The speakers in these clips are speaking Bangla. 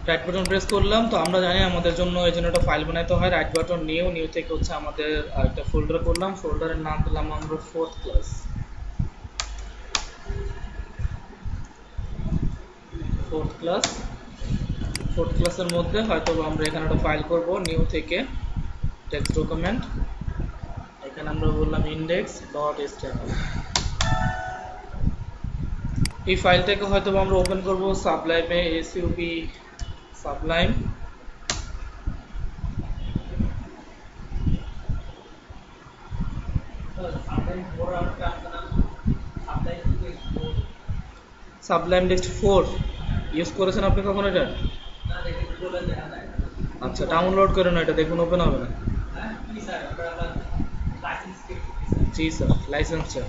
রাইট বাটন প্রেস করলাম। তো আমরা জানি আমাদের জন্য এই জন্য একটা ফাইল বানাইতে হয়। রাইট বাটন নিউ থেকে হচ্ছে আমাদের একটা ফোল্ডার করলাম, ফোল্ডারের নাম দিলাম আমরা ফোর্থ ক্লাস। ফোর্থ ক্লাসের মধ্যে হয়তো আমরা এখানে একটা ফাইল করব, নিউ থেকে টেক্সট ডকুমেন্ট, এখানে আমরা বললাম index.html। এই ফাইলটাকে হয়তো আমরা ওপেন করব সাবলাইমে, সাবলাইম। সাবলাইম টেক্সট 4 ইউজ করেছেন আপনি কখন এটা? আচ্ছা, ডাউনলোড করে না, এটা দেখুন ওপেন হবে না। জি স্যার, লাইসেন্স চাই।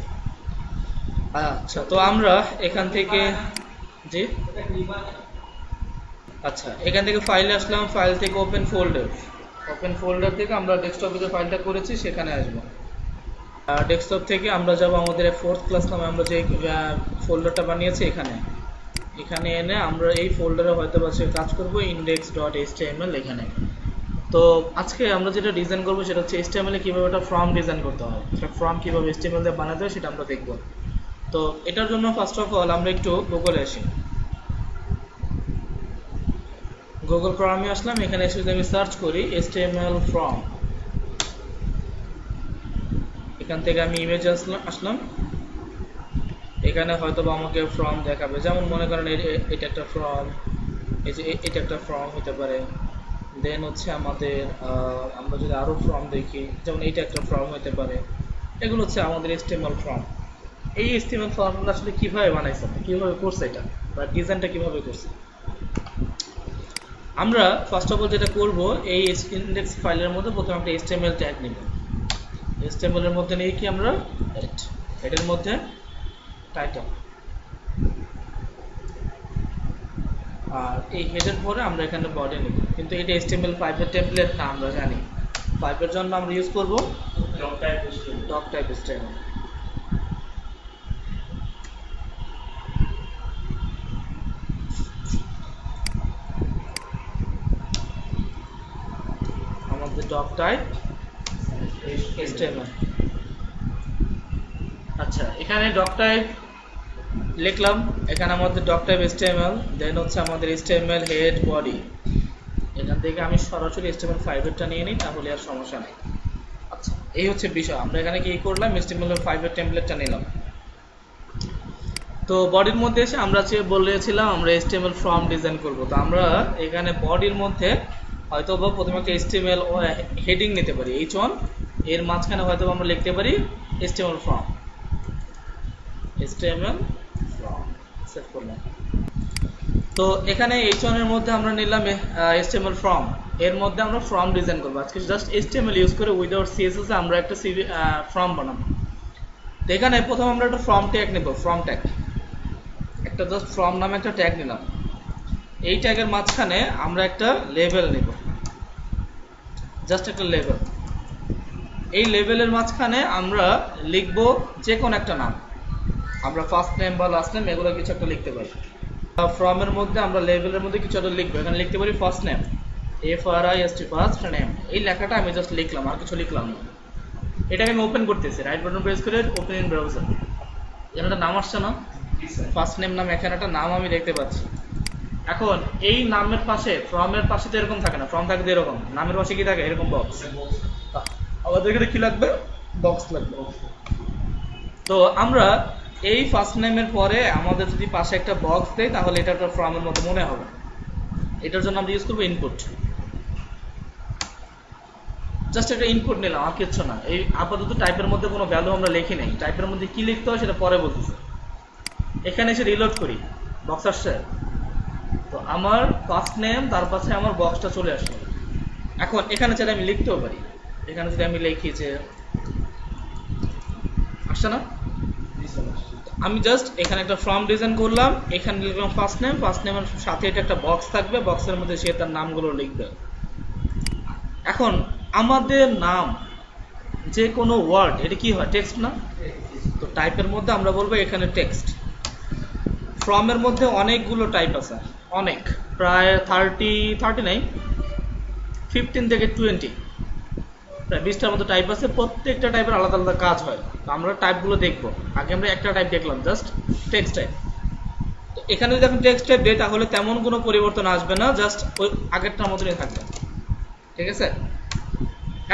আচ্ছা, তো আমরা এখান থেকে জি আচ্ছা এখান থেকে ফাইলে আসলাম, ফাইল থেকে ওপেন ফোল্ডার থেকে আমরা ডেস্কটপে যে ফাইলটা করেছি সেখানে আসবো। ডেস্কটপ থেকে আমরা যাব আমাদের ফোর্থ ক্লাস নামে আমরা যে ফোল্ডারটা বানিয়েছি এখানে এনে আমরা এই ফোল্ডারে হয়তো বা কাজ করব index.html এখানে। তো আজকে আমরা যেটা ডিজাইন করবো সেটা হচ্ছে HTML এ কীভাবে একটা ফর্ম ডিজাইন করতে হয়, সেটা ফর্ম কীভাবে HTML দিয়ে বানাতে হয় সেটা আমরা দেখব। তো এটার জন্য ফার্স্ট অফ অল আমরা একটু গুগলে আসি। গুগল ক্রমে আসলাম, এখানে এসে যদি আমি সার্চ করি HTML ফর্ম, এখান থেকে আমি ইমেজ আসলাম। এখানে হয়তো বা আমাকে ফর্ম দেখাবে, যেমন মনে করেন এটা একটা ফর্ম, এই যে এটা একটা ফর্ম হতে পারে। দেন হচ্ছে আমাদের আমরা যদি আরও ফর্ম দেখি, যেমন এইটা একটা ফর্ম হতে পারে। এগুলো হচ্ছে আমাদের HTML ফর্ম। এই HTML ফর্মগুলো আসলে কীভাবে বানাইছে, কীভাবে করছে এটা, বা ডিজাইনটা কীভাবে করছে। আমরা ফার্স্ট অফ অল যেটা করব, এই ইন্ডেক্স ফাইলের মধ্যে প্রথমে একটা HTML ট্যাগ নিব। HTML এর মধ্যে নিয়ে কি আমরা এটার মধ্যে টাইটেল, আর এই হেডের পরে আমরা এখানে বডি নিব। কিন্তু এটা HTML5 এর টেমপ্লেট না, আমরা জানি 5 এর জন্য আমরা ইউজ করব ডক টাইপ HTML। আমাদের ডক টাইপ HTML। আচ্ছা, এখানে ডক টাইপ লিখলাম, এখানে আমাদের ডক টাইপ HTML, দেন হচ্ছে আমাদের HTML হেড বডি। এখান থেকে আমি সরাসরি HTML5 এরটা নিয়ে নিই, তাহলে আর সমস্যা নেই। আচ্ছা, এই হচ্ছে বিষয়। আমরা এখানে কি করলাম, HTML5 এর টেমপ্লেটটা নিলাম। তো বডির মধ্যে এসে আমরা বলেছিলাম আমরা HTML ফর্ম ডিজাইন করব। তো আমরা এখানে বডির মধ্যে হয়তো বা প্রথমে একটা HTML হেডিং নিতে পারি H1, এর মাঝখানে হয়তো আমরা লিখতে পারি HTML ফর্ম, সেভ করলাম। তো এখানে H1 এর মধ্যে আমরা নিলাম HTML ফর্ম, এর মধ্যে আমরা ফর্ম ডিজাইন করবো। আজকে জাস্ট HTML ইউজ করে উইদাউট CSS এ আমরা একটা ফর্ম বানাবো। তো এখানে প্রথম আমরা একটা ফর্ম ট্যাগ নেব, ফর্ম ট্যাগ, একটা জাস্ট ফর্ম নামে একটা ট্যাগ নিলাম। এই ট্যাগের মাঝখানে আমরা একটা লেবেল নেব, জাস্ট একটা লেবেল। এই লেবেলের মাঝখানে আমরা লিখব যে কোনো একটা নাম, আমরা ফার্স্ট নেম বা লাস্ট নেম এগুলো কিছু একটা লিখতে পারি। ফর্মের মধ্যে আমরা লেবেলের মধ্যে কিছু একটা লিখবো, এখানে লিখতে পারি first name, FRIST first name. এই লেখাটা আমি জাস্ট লিখলাম, আর কিছু লিখলাম না। এটাকে আমি ওপেন করতেছি, রাইট বাটন প্রেস করে ওপেন ইন ব্রাউজার। এখানে একটা নাম আসছে না, ফার্স্ট নেম নাম, এখানে একটা নাম আমি দেখতে পাচ্ছি। এখন এই নামের পাশে, ফর্মের পাশে তো এরকম থাকে না, ফর্ম থাকে এরকম, নামের পাশে কি থাকে এরকম বক্স। আমাদের এখানে কি লাগবে, বক্স লাগবে। তো আমরা এই ফার্স্ট নেমের পরে আমাদের যদি পাশে একটা বক্স দেয়, তাহলে এটা একটা ফর্মের মতো মনে হবে। এটার জন্য আমরা ইউজ করবো ইনপুট। জাস্ট একটা ইনপুট নিলাম, আর কিছু না। এই আপাতত টাইপের মধ্যে কোনো ভ্যালু আমরা লিখি নাই, টাইপের মধ্যে কি লিখতে হয় সেটা পরে বলতেছে। এখানে এসে রিলোড করি, বক্স আসছে। তো আমার ফার্স্ট নেম, তার পাশে আমার বক্সটা চলে আসলো। এখন এখানে চাইলে আমি লিখতেও পারি, এখানে যদি আমি লিখি যে, আসছে না, আমি জাস্ট এখানে একটা ফর্ম ডিজাইন করলাম, এখানে লিখলাম ফার্স্ট নেম, ফার্স্ট নেমের সাথে এটা একটা বক্স থাকবে, বক্সের মধ্যে সে তার নামগুলো লিখবে। এখন আমাদের নাম যে কোনো ওয়ার্ড, এটা কি হয়, টেক্সট না? তো টাইপের মধ্যে আমরা বলবো এখানে টেক্সট। ফর্মের মধ্যে অনেকগুলো টাইপ আছে, অনেক, প্রায় 30 নাই 15 থেকে 20, প্রায় 20টার মতো টাইপ আছে। প্রত্যেকটা টাইপের আলাদা আলাদা কাজ হয়। তো আমরা টাইপগুলো দেখবো। আগে আমরা একটা টাইপ দেখলাম, জাস্ট টেক্সট টাইপ। তো এখানে যদি আপনি টেক্সট টাইপ দেই তাহলে তেমন কোনো পরিবর্তন আসবে না, জাস্ট ওই আগেরটার মতনই থাকবে। ঠিক আছে,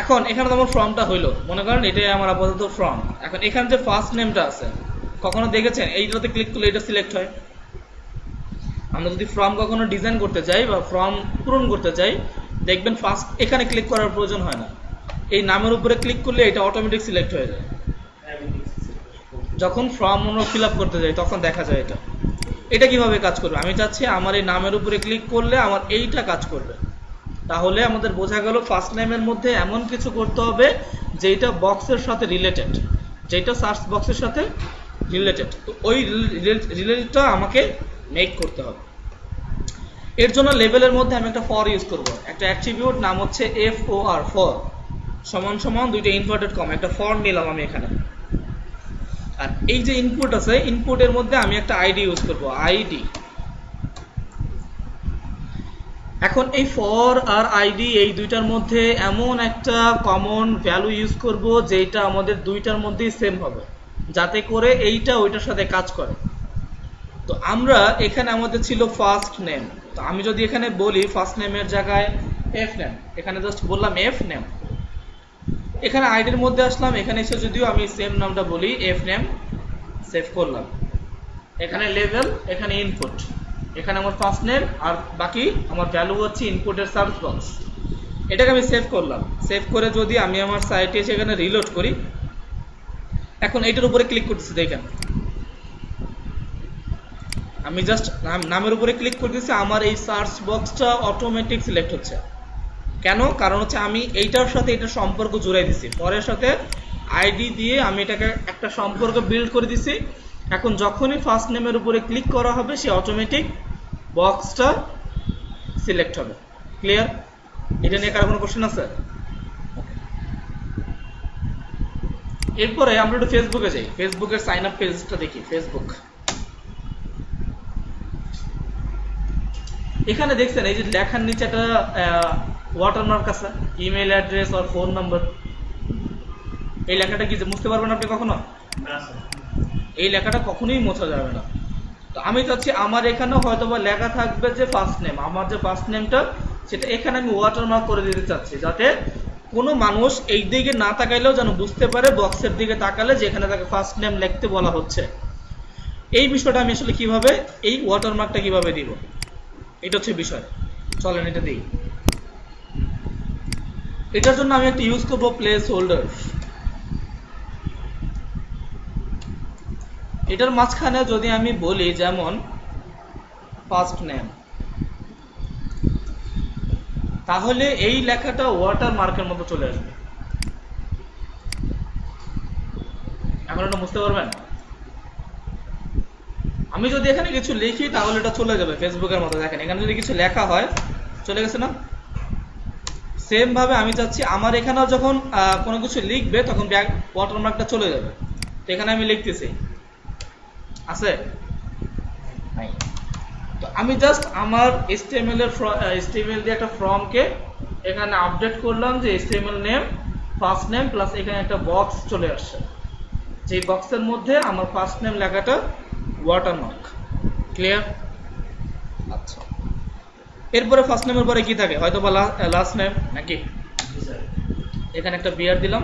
এখন এখানে তো আমার ফর্মটা হইলো, মনে করেন এটাই আমার আপাতত ফর্ম। এখন এখানে যে ফার্স্ট নেমটা আছে, কখনো দেখেছেন এইটাতে ক্লিক করলে এটা সিলেক্ট হয়? আমরা যদি ফর্ম কখনো ডিজাইন করতে চাই বা ফর্ম পূরণ করতে চাই, দেখবেন ফার্স্ট এখানে ক্লিক করার প্রয়োজন হয় না, এই নামের উপরে ক্লিক করলে এটা অটোমেটিক সিলেক্ট হয়ে যায়। যখন ফর্ম আমরা ফিল আপ করতে যাই তখন দেখা যায় এটা। এটা কিভাবে কাজ করবে? আমি চাচ্ছি আমার এই নামের উপরে ক্লিক করলে আমার এইটা কাজ করবে। তাহলে আমাদের বোঝা গেল ফার্স্ট নেমের মধ্যে এমন কিছু করতে হবে যেটা বক্সের সাথে রিলেটেড, যেটা সার্চ বক্সের সাথে রিলেটেড। তো ওই রিলেটেডটা আমাকে মেক করতে হবে। এর জন্য লেভেলের মধ্যে আমি একটা ফর ইউজ করব, একটা অ্যাট্রিবিউট নাম হচ্ছে FOR, ফর সমান সমান দুইটা ইনভার্টেড কমা, একটা ফর নিলাম আমি এখানে। আর এই যে ইনপুট আছে, ইনপুটের মধ্যে আমি একটা আইডি ইউজ করব, আইডি। এখন এই ফর আর আইডি এই দুইটার মধ্যে এমন একটা কমন ভ্যালু ইউজ করব যেটা আমাদের দুইটার মধ্যেই সেম হবে, যাতে করে এইটা ওইটার সাথে কাজ করে। তো আমরা এখানে আমাদের ছিল ফার্স্ট নেম, তো আমি যদি এখানে বলি ফার্স্ট নেমের জায়গায় এফ নেম, এখানে জাস্ট বললাম এফ নেম। এখানে আইডির মধ্যে আসলাম, এখানে এসে যদিও আমি সেম নামটা বলি এফ নেম, সেভ করলাম। এখানে লেভেল, এখানে ইনপুট, এখানে আমার ফার্স্ট নেম, আর বাকি আমার ভ্যালু হচ্ছে ইনপুটের সার্চ বক্স। এটাকে আমি সেভ করলাম। সেভ করে যদি আমি আমার সাইটে এসে এখানে রিলোড করি, এখন এইটার উপরে ক্লিক করতেছি, দেখেন আমি জাস্ট নামের উপরে ক্লিক করতেছি, আমার এই সার্চ বক্সটা অটোমেটিক সিলেক্ট হচ্ছে। কেন? কারণ হচ্ছে আমি এইটার সাথে এটা সম্পর্ক জুড়াই দিছি, ফরের সাথে আইডি দিয়ে আমি এটাকে একটা সম্পর্ক বিল্ড করে দিছি। এখন যখনই ফার্স্ট নেমের উপরে ক্লিক করা হবে সে অটোমেটিক বক্সটা সিলেক্ট হবে। ক্লিয়ার? এটা নিয়ে কারো কোনো কোশ্চেন আছে? এরপরে আমরা একটু ফেসবুকে যাই, ফেসবুকের সাইন আপ পেজটা দেখি। ফেসবুক, এখানে দেখছেন এই যে লেখার নিচে একটা ওয়াটারমার্ক আছে, ইমেল অ্যাড্রেস আর ফোন নাম্বার। এই লেখাটা কি মুছতে পারবেন আপনি কখনো? এই লেখাটা কখনোই মোছা যাবে না। তো আমি চাচ্ছি আমার এখানেও হয়তো বা লেখা থাকবে যে ফার্স্ট নেম, আমার যে ফার্স্ট নেমটা সেটা এখানে আমি ওয়াটারমার্ক করে দিতে চাচ্ছি, যাতে কোনো মানুষ এই দিকে না তাকাইলেও যেন বুঝতে পারে বক্সের দিকে তাকালে যেখানে তাকে ফার্স্ট নেম লিখতে বলা হচ্ছে। এই বিষয়টা আমি আসলে কিভাবে, এই ওয়াটারমার্কটা কিভাবে দিব, এটা হচ্ছে বিষয়। চলেন এটা দিই। এটার জন্য আমি একটা ইউজ করব প্লেস হোল্ডার। এটার মাঝখানে যদি আমি বলি যেমন ফার্স্ট নেম, তাহলে এই লেখাটা ওয়াটার মার্কের মতো চলে আসবে। এখন এটা বুঝতে পারবেন? আমি যদি এখানে কিছু লিখি তাহলে এটা চলে যাবে ফেসবুকের মতো। দেখেন এখানে যদি কিছু লেখা হয় চলে গেছে না? সেম ভাবে আমি চাচ্ছি আমার এখানেও যখন কোনো কিছু লিখবে তখন ব্যাক ওয়াটারমার্কটা চলে যাবে। তো এখানে আমি লিখতেছি, আছে নাই, তো আমি জাস্ট আমার HTML দিয়ে একটা ফর্মকে এখানে আপডেট করলাম যে HTML name first name plus এখানে একটা বক্স চলে আসছে, যে বক্সের মধ্যে আমার ফার্স্ট নেম লেখাটা ওয়াটারমার্ক। ক্লিয়ার? আচ্ছা, এরপরে ফার্স্ট নেমের পরে কি থাকে? হয়তো বা লাস্ট নেম নাকি? এখানে একটা বিয়ার দিলাম,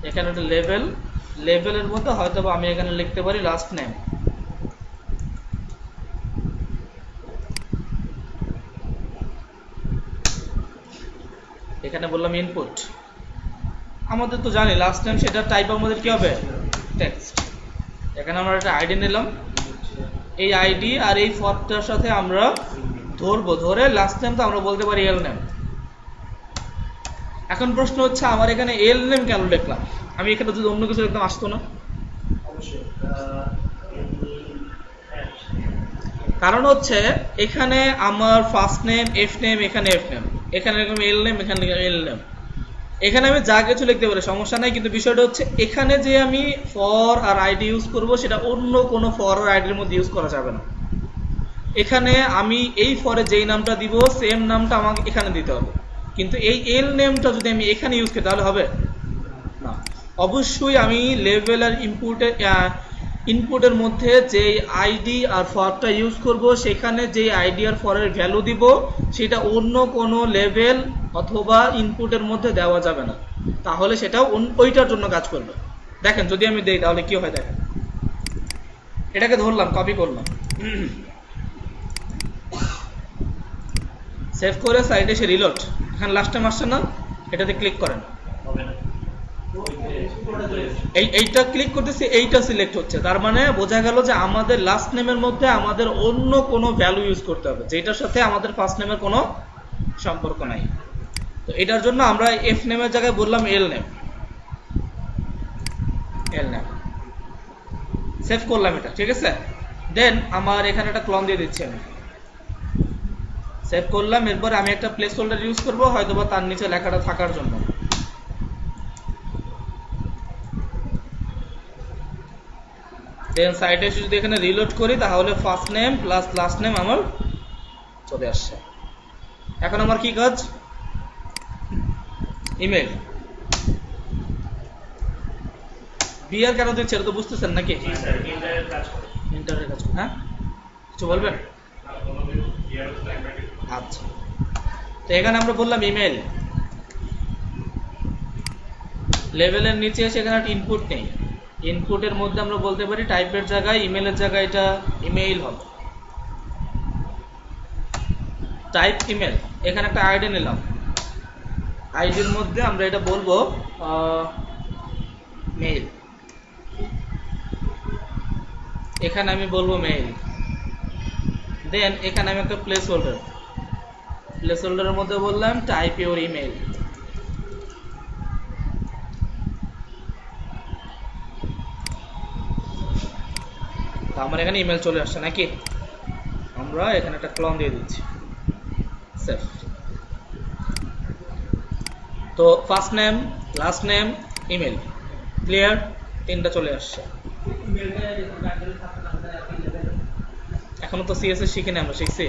এখানে একটা লেভেল, লেভেলের মধ্যে হয়তো বা আমি এখানে লিখতে পারি লাস্ট নেম। এখানে বললাম ইনপুট। আমাদের তো জানি লাস্ট নেম, সেটা টাইপ আমাদের কি হবে? টেক্সট। এখানে আমরা একটা আইডি নিলাম, এই আইডি আর এই ফরটার সাথে আমরা ধরবো, ধরে লাস্ট নেম তো আমরা বলতে পারি এল নেম। এখন প্রশ্ন হচ্ছে আমার এখানে এল নেম কেন লিখলাম? আমি এখানে যদি অন্য কিছু লিখতাম আসতো না? কারণ হচ্ছে এখানে আমার ফার্স্ট নেম এফ নেম, এখানে এফ নেম, এখানে এল নেম, এখানে এল নেম, এখানে আমি যা কিছু লিখতে পারি সমস্যা নাই। কিন্তু বিষয়টা হচ্ছে এখানে যে আমি ফর আর আইডি ইউজ করব সেটা অন্য কোনো ফর আর আইডির মধ্যে ইউজ করা যাবে না। এখানে আমি এই ফরে যেই নামটা দিব সেম নামটা আমাকে এখানে দিতে হবে, কিন্তু এই এল নেমটা যদি আমি এখানে ইউজ করি তাহলে হবে না। অবশ্যই আমি লেভেল আর ইনপুটের মধ্যে যে আইডি আর ফরটা ইউজ করব সেখানে যে আইডি আর ফরের ভ্যালু দিব সেটা অন্য কোনো লেভেল অথবা ইনপুটের মধ্যে দেওয়া যাবে না, তাহলে সেটা ওইটার জন্য কাজ করবে। দেখেন যদি আমি দেই তাহলে কি হয় দেখেন, এটাকে ধরলাম কপি করলাম, সেভ করে সাইডে এসে রিলোড, এখানে লাস্ট টাইম আসছে না, এটাতে ক্লিক করেন, এইটা ক্লিক করতেছি, এইটা সিলেক্ট হচ্ছে, তার মানে বোঝা গেল যে আমাদের লাস্ট নেমের মধ্যে আমাদের অন্য কোনো ভ্যালু ইউজ করতে হবে যেটার সাথে আমাদের ফার্স্ট নেমের কোনো সম্পর্ক নাই। তো এটার জন্য আমরা এফ নেমের জায়গায় বললাম এল নেম, সেভ করলাম এটা, ঠিক আছে। দেন আমার এখানে একটা ক্লন দিয়ে দিচ্ছি, আমি সেভ করলাম, এরপর আমি একটা প্লেস হোল্ডার ইউজ করবো হয়তোবা তার নিচে লেখাটা থাকার জন্য। দেন সাইডে এসে যদি এখানে রিলোড করি তাহলে first name plus last name আমার চলে আসছে। এখন আমার কি কাজ, ইমেল। বিআর কেন দিচ্ছে এটা তো বুঝতেছেন নাকি? ইন্টারের কাজ, হ্যাঁ কিছু বলবেন? আচ্ছা, তো এখানে আমরা বললাম ইমেল, লেভেলের নিচে এসে এখানে একটা ইনপুট নেই, ইনপুটের মধ্যে আমরা বলতে পারি টাইপের জায়গায় ইমেলের জায়গায় এটা ইমেইল হবে, টাইপ ইমেল। এখানে একটা আইডি নিলাম, আইডির মধ্যে আমরা এটা বলবো মেইল, এখানে আমি বলবো মেইল। দেন এখানে আমি একটা প্লেস হোল্ডারের মধ্যে বললাম টাইপ ইউর ইমেল। আমার এখানে ইমেল চলে আসছে নাকি, আমরা এখানে একটা ক্লন দিয়ে দিচ্ছি, সেভ। তো first name, last name, email, clear, তিনটা চলে আসছে। এখনো তো সিএসএস শিখিনি, আমরা শিখছি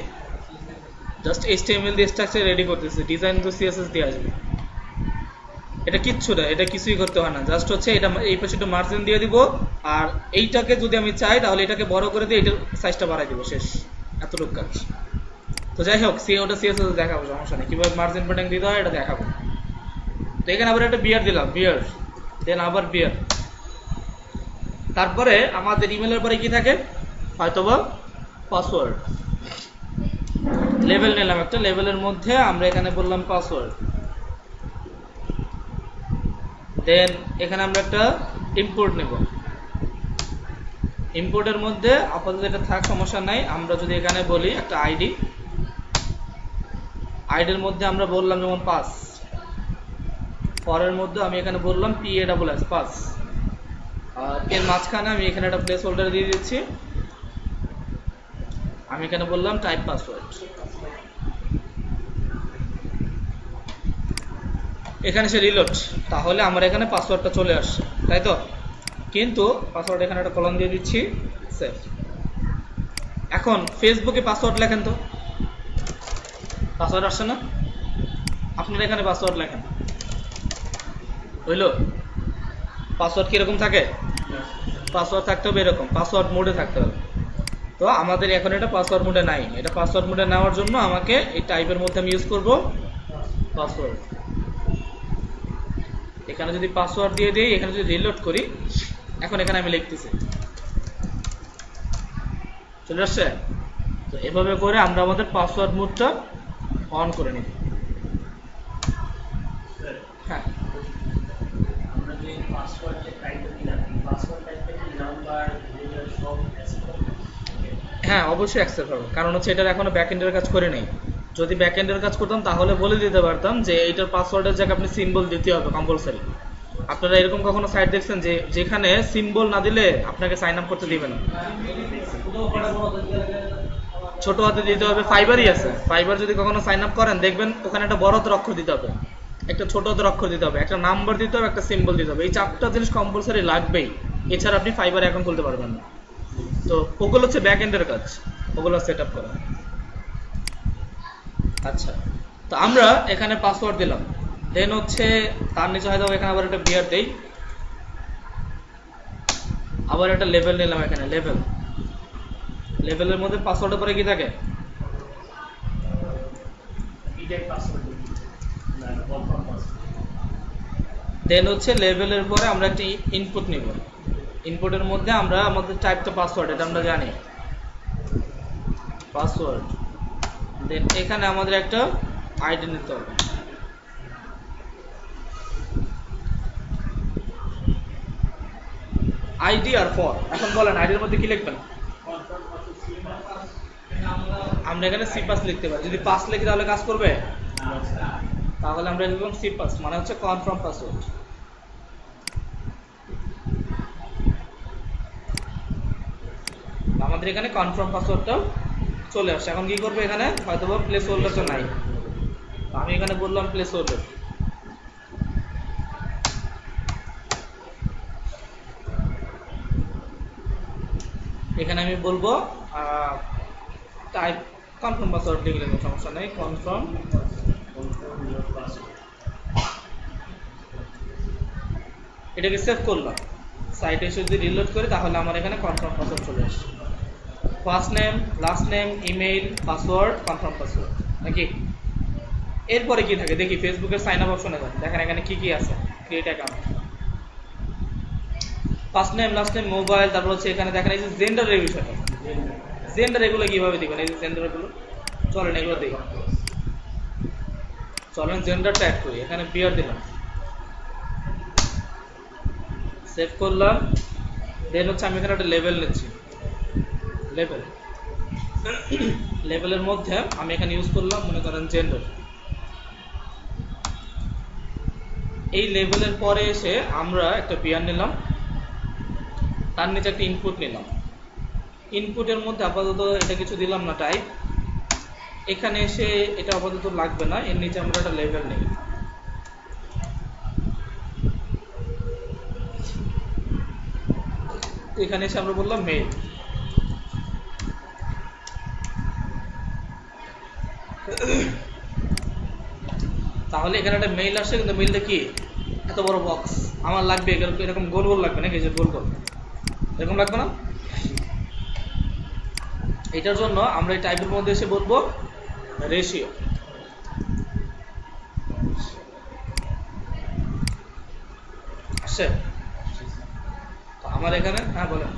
জাস্ট এইচটিএমএল দিয়ে স্ট্রাকচার রেডি করতেছি, ডিজাইন তো সিএসএস দিয়ে আসবে। এটা কিচ্ছু না, এটা কিছুই করতে হয় না, জাস্ট হচ্ছে এটা এই পাশে একটু মার্জিন দিয়ে দিব, আর এইটাকে যদি আমি চাই তাহলে এটাকে বড় করে দিয়ে এটার সাইজটা বাড়াই দিব, শেষ, এতটুকু কাজ। তো যাই হোক, ওটা সিএসএস দেখাবো, সমস্যা নেই, কিভাবে মার্জিন প্যাটার্ন দিতে হয় এটা দেখাবো। তো এখানে আবার একটা বিয়ার দিলাম, বিয়ার, দেন আবার বিয়ার। তারপরে আমাদের ইমেলের পরে কি থাকে, হয়তোবা পাসওয়ার্ড। লেভেল নিলাম একটা, লেভেলের মধ্যে আমরা এখানে বললাম পাসওয়ার্ড। দেন এখানে আমরা একটা ইম্পোর্ট নেব, ইম্পোর্টের মধ্যে আপাতত এটা থাক, সমস্যা নাই। আমরা যদি এখানে বলি একটা আইডি, আইডির মধ্যে আমরা বললাম যেমন পাস, পরের মধ্যে আমি এখানে বললাম PASS পাস, আর এর মাঝখানে আমি এখানে একটা প্লেস হোল্ডার দিয়ে দিচ্ছি, আমি এখানে বললাম টাইপ পাসওয়ার্ড। এখানে সে রিলোড, তাহলে আমার এখানে পাসওয়ার্ডটা চলে আসছে, তাই তো? কিন্তু পাসওয়ার্ড এখানে একটা কলম দিয়ে দিচ্ছি, সেভ। এখন ফেসবুকে পাসওয়ার্ড লেখেন তো, পাসওয়ার্ড আসছে না? আপনারা এখানে পাসওয়ার্ড লেখেন, বুঝলো? পাসওয়ার্ড কিরকম থাকে? পাসওয়ার্ড থাকতে হবে এরকম, পাসওয়ার্ড মোডে থাকতে হবে। তো আমাদের এখন এটা পাসওয়ার্ড মোডে নাই, এটা পাসওয়ার্ড মোডে নেওয়ার জন্য আমাকে এই টাইপের মধ্যে আমি ইউজ করব পাসওয়ার্ড। এখানে যদি পাসওয়ার্ড দিয়ে দিই, এখানে যদি রিলোড করি, এখন এখানে আমি লিখতেছি, চলে আসছে। তো এভাবে করে আমরা আমাদের পাসওয়ার্ড মোডটা অন করে নিব। হ্যাঁ, আমরা যে পাসওয়ার্ডে টাইপ দিলাম, পাসওয়ার্ড টাইপে কি নাম্বার, ইমেল সব অ্যাকসেপ্ট হবে? হ্যাঁ অবশ্যই অ্যাকসেপ্ট হবে, কারণ হচ্ছে এটার এখনো ব্যাকএন্ডের কাজ করে নেই। যদি ব্যাকএন্ডের কাজ করতাম তাহলে বলে দিতে পারতাম যে এইটার পাসওয়ার্ডের জায়গায় আপনি সিম্বল দিতে হবে কম্পালসারি। আপনারা এরকম কখনো সাইট দেখছেন যে যেখানে সিম্বল না দিলে আপনাকে সাইন আপ করতে দিবে না? ছোট হাতে দিতে হবে, ফাইবারই আছে, ফাইবার যদি কখনো সাইন আপ করেন দেখবেন ওখানে একটা বড় হাতের অক্ষর দিতে হবে, একটা ছোট হাতের অক্ষর দিতে হবে, একটা নাম্বার দিতে হবে, একটা সিম্বল দিতে হবে, এই চারটা জিনিস কম্পালসারি লাগবেই, এছাড়া আপনি ফাইবার অ্যাকাউন্ট খুলতে পারবেন না। তো ওগুলো হচ্ছে ব্যাক এন্ডের কাজ। ওগুলো সেট আপ করা। আচ্ছা, তো আমরা এখানে পাসওয়ার্ড দিলাম, দেন হচ্ছে তার নিচে হয়তো এখানে আবার একটা বিয়ার দেই, আবার একটা লেভেল নিলাম, এখানে লেভেলের মধ্যে পাসওয়ার্ডের পরে কি থাকে, এটাই পাসওয়ার্ড না কনফার্ম পাসওয়ার্ড। দেন হচ্ছে লেভেলের পরে আমরা একটা ইনপুট নিব, ইনপুটের মধ্যে আমরা আমাদের টাইপ তো পাসওয়ার্ড, এটা আমরা জানি পাসওয়ার্ড। দেন এখানে আমাদের একটা আইডি নিতে হবে, আইডি আর ফর। এখন বলেন আইডির মধ্যে কি লিখবেন? কনফার্ম পাসওয়ার্ড সিম্বল আমরা এখানে সি পাস লিখতে পারি, যদি পাস লিখি তাহলে কাজ করবে, তাহলে আমরা লিখলাম সি পাস, মানে হচ্ছে কনফার্ম পাসওয়ার্ড। আমাদের এখানে কনফার্ম পাসওয়ার্ডটাও চলে আসছে। এখন কি করবে, এখানে হয়তো প্লেস হোল্ডার তো নাই, আমি এখানে বললাম প্লেস হোল্ডার, এখানে আমি বলবো টাইপ কনফার্ম পাসওয়ার্ড লিখলে কোনো সমস্যা নেই, কনফার্ম। এটাকে সেভ করলাম, সাইটে এসে যদি রিলোড করি তাহলে আমার এখানে কনফার্ম পাসওয়ার্ড চলে আসছে। First name, last name, email, password, confirm password নাকি? এরপরে কি থাকে দেখি, ফেসবুকের সাইন আপ অপশনে যান, দেখেন এখানে কি কি আছে, create account, first name, last name, mobile, তারপর হচ্ছে এখানে দেখেন এই যে জেন্ডারের বিষয়টা, জেন্ডার এগুলো কিভাবে দিবেন, এই যে জেন্ডার এগুলো, চলেন এগুলো দেখি, চলেন জেন্ডারটা অ্যাড করি, এখানে বিয়ার দিলাম, সেভ করলাম। দেন হচ্ছে আমি এখানে একটা লেভেল নিচ্ছি, লেভেলের মধ্যে আমি এখানে ইউজ করলাম মনে করেন জেন্ডার। এই লেভেলের পরে এসে আমরা একটা বিয়ার নিলাম, তার নিচে একটা ইনপুট নিলাম, ইনপুটের মধ্যে আপাতত এটা কিছু দিলাম না টাইপ, এখানে এসে এটা আপাতত লাগবে না, এর নিচে আমরা একটা লেভেল নিই, এখানে এসে আমরা বললাম মেল, তাহলে এখানে একটা মেইল আসছে, কিন্তু মেইলটা কি এত বড় বক্স, আমার লাগবে এরকম গোল গোল লাগবে নাকি, যে গোল গোল এরকম লাগবে না। এটার জন্য আমরা এই টাইপের মধ্যে এসে বলবো রেশিও, আসছে তো আমার এখানে, হ্যাঁ বলেন,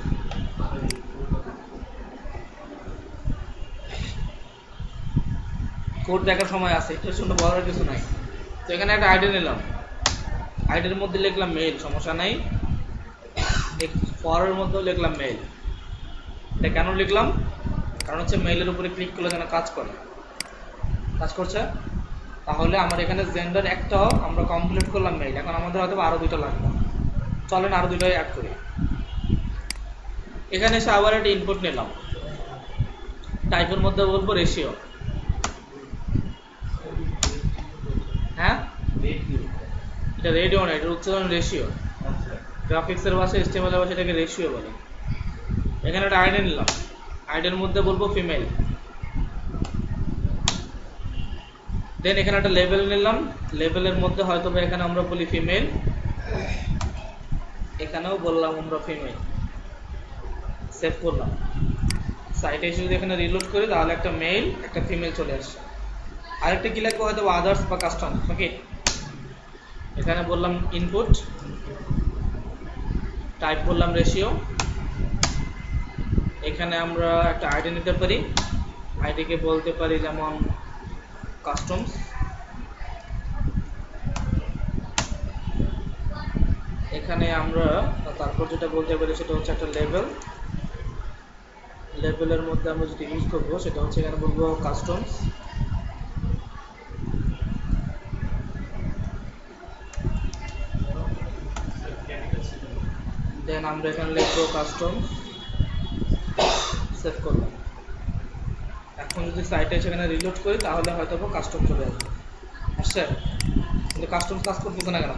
কোড দেখার সময় আছে, এটার জন্য বলার কিছু নাই। তো এখানে একটা আইডি নিলাম, আইডির মধ্যে লিখলাম মেইল, সমস্যা নাই, ফরের মধ্যেও লিখলাম মেইল। এটা কেন লিখলাম, কারণ হচ্ছে মেইলের উপরে ক্লিক করলে যেন কাজ করে, কাজ করছে। তাহলে আমার এখানে জেন্ডার একটাও আমরা কমপ্লিট করলাম মেইল, এখন আমাদের হয়তো আরো দুটো লাগবে, চলেন আরো দুটো অ্যাড করি। এখানে এসে আবার একটা ইনপুট নিলাম, টাইপের মধ্যে বলবো রেশিও, হ্যাঁ এটা রেডিও না, এটা উচ্চারণ রেশিও, গ্রাফিক্সের ভাষায় HTML এর ভাষায় এটাকে রেশিও বলে। এখানে একটা আইডি নিলাম, আইডির মধ্যে বলবো ফিমেল, দেন এখানে একটা লেভেল নিলাম, লেভেলের মধ্যে হয়তো এখানে আমরা বলি ফিমেল, এখানেও বললাম আমরা ফিমেল, সেভ করলাম। সাইটে এসে যদি এখানে রিলোড করি তাহলে একটা মেল একটা ফিমেল চলে আসছে। আরেকটা কি লাগবে হয়তো আদার্স বা কাস্টম, ওকে এখানে বললাম ইনপুট, টাইপ করলাম রেশিও, এখানে আমরা একটা আইডি নিতে পারি, আইডিকে বলতে পারি যেমন কাস্টমস, এখানে আমরা তারপর যেটা বলতে পারি সেটা হচ্ছে একটা লেভেল, লেভেলের মধ্যে আমরা যেটা ইউজ করবো সেটা হচ্ছে এখানে বলবো কাস্টমস, দেন আমরা এখানে লিখবো কাস্টম, সেভ করলাম। এখন যদি সাইটে সেখানে রিলোড করি তাহলে হয়তো কাস্টম চলে আসবে, আসছে, কিন্তু কাস্টম কাজ করতেছে না কেন,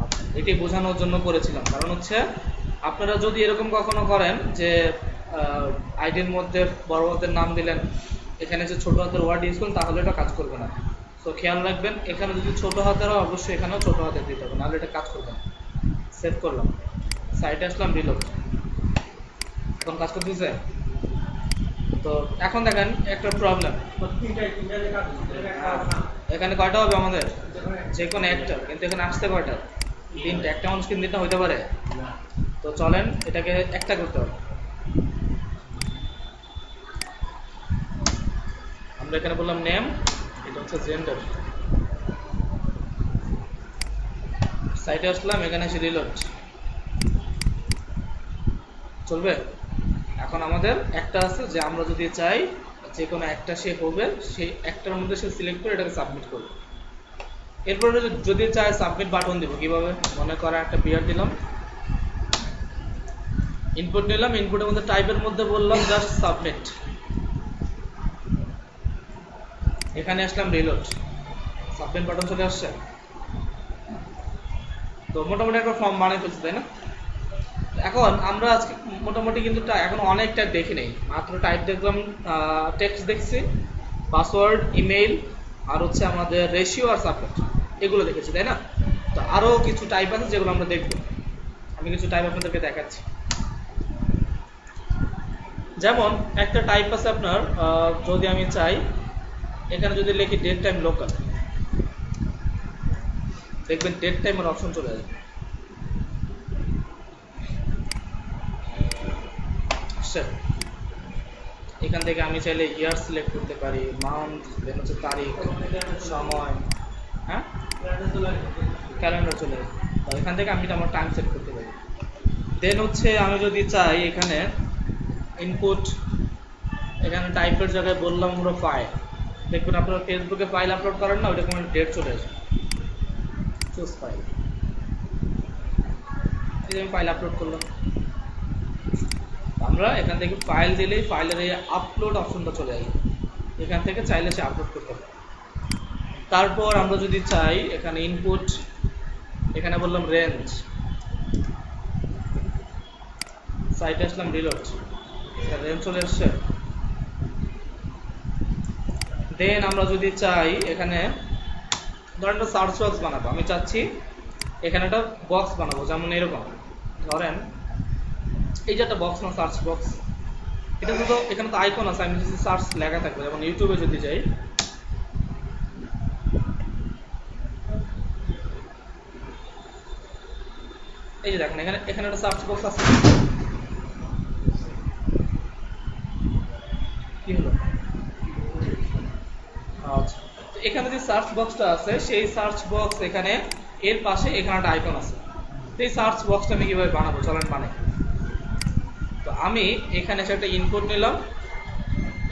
আচ্ছা, এটি বোঝানোর জন্য করেছিলাম, কারণ হচ্ছে আপনারা যদি এরকম কখনো করেন যে আইডির মধ্যে বড় হাতের নাম দিলেন, এখানে যে ছোট হাতের ওয়ার্ড ইউজ করেন, তাহলে এটা কাজ করবে না। তো খেয়াল রাখবেন, এখানে যদি ছোট হাতের হয় অবশ্যই এখানেও ছোট হাতের দিতে হবে, নাহলে এটা কাজ করবে না। সেভ করলাম, সাইটে আসলাম, রিলোড, এখন কাজ করতেছে। তো এখন দেখেন একটা প্রবলেম, এখানে কয়টা হবে আমাদের, যে কোনো একটা, কিন্তু এখানে আসতে কয়টা, তিনটা। একটা মানুষ কিন্তু তিনটা হইতে পারে। তো চলেন এটাকে একটা করতে হবে। আমরা এখানে বললাম নেম, এটা হচ্ছে জেন্ডার, সাইটে আসলাম, এখানে এসে রিলোড, চলবে। এখন আমাদের একটা আছে যে আমরা যদি চাই যে কোনো একটা সে হবে, সেই একটার মধ্যে সে সিলেক্ট করে এটাকে সাবমিট করবে। এরপরে যদি চাই সাবমিট বাটন দিব, কিভাবে, মনে করা একটা বিয়ার দিলাম, ইনপুট নিলাম, ইনপুটের মধ্যে টাইপের মধ্যে বললাম জাস্ট সাবমিট, এখানে আসলাম, রিলোড, সাবমিট বাটন চলে আসছে। তো মোটামুটি একটা ফর্ম বানিয়ে ফেলছি, তাই না? এখন আমরা আজকে মোটামুটি কিন্তু এখন অনেক টাইপ দেখি নেই, মাত্র টাইপ দেখলাম, টেক্সট দেখছি, পাসওয়ার্ড, ইমেইল, আর হচ্ছে আমাদের রেশিও আর সাবমিট, এগুলো দেখেছি, তাই না? তো আরও কিছু টাইপ আছে যেগুলো আমরা দেখব, আমি কিছু টাইপ আপনাদেরকে দেখাচ্ছি। যেমন একটা টাইপ আছে আপনার, যদি আমি চাই এখানে যদি লিখি ডেট টাইম লোকাল, দেখবেন ডেট টাইমের অপশন চলে আসবে। এখান থেকে আমি চাইলে ইয়ার সিলেক্ট করতে পারি, মান্থ, দেন হচ্ছে তারিখ, সময়, হ্যাঁ, ক্যালেন্ডার চলে আসবে। তো এখান থেকে আমি আমার টাইম সেট করতে পারি। দেন হচ্ছে আমি যদি চাই এখানে ইনপুট, এখানে টাইপের জায়গায় বললাম আমরা ফাইল, দেখবেন আপনারা ফেসবুকে ফাইল আপলোড করেন না, ওইটা কোনো ডেট চলে আসবে, চুজ ফাইল, এই যে আমি ফাইল আপলোড করলাম। আমরা এখান থেকে ফাইল দিলেই ফাইলের এই আপলোড অপশনটা চলে আসবে, এখান থেকে চাইলে সে আপলোড করতে পারে। তারপর আমরা যদি চাই এখানে ইনপুট, এখানে বললাম রেঞ্জ, সাইটে আসলাম, রিলোড, রেঞ্জ চলে আসছে। দেন আমরা যদি চাই এখানে ধরেন একটা সার্চ বক্স বানাবো, আমি চাচ্ছি এখানে একটা বক্স বানাবো, যেমন এরকম ধরেন এই যে একটা বক্স না, সার্চ বক্স, এটা তো এখানে তো আইকন আছে, আমি যদি সার্চ লেখা থাকবে, যেমন ইউটিউবে যদি যাই, এই যে দেখেন এখানে এখানে একটা সার্চ বক্স আছে, কি হলো, আচ্ছা। তো এখানে যে সার্চ বক্সটা আছে, সেই সার্চ বক্স এখানে এর পাশে এখানে একটা আইকন আছে। এই সার্চ বক্সটা আমি কিভাবে বানাবো, চলেন বানাই। তো আমি এখানে এসে একটা ইনপুট নিলাম,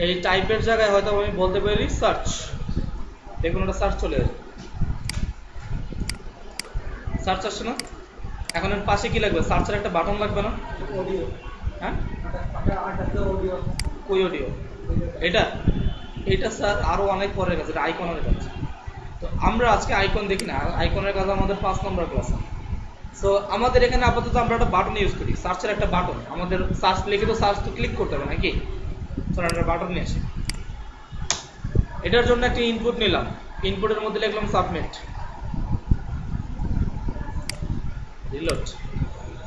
এই টাইপের জায়গায় হয়তো আমি বলতে পারি সার্চ, দেখুন ওটা সার্চ চলে আসবে, সার্চ আসছে না? এখন এর পাশে কি লাগবে, সার্চের একটা বাটন লাগবে না? অডিও, হ্যাঁ, কই অডিও, এটা এটা স্যার আরো অনেক পরের কাজ, এটা আইকনের কাজ। তো আমরা আজকে আইকন দেখি না, আইকনের কাজ আমাদের 5 নম্বর ক্লাসে। সো আমাদের এখানে আপাতত আমরা একটা বাটন ইউজ করি, সার্চের একটা বাটন, আমাদের সার্চ লিখে তো সার্চ তো ক্লিক করতে হবে নাকি, চলো আমরা বাটন নিয়ে আসি। এটার জন্য একটা ইনপুট নিলাম, ইনপুটের মধ্যে লিখলাম সাবমিট, রিলোড,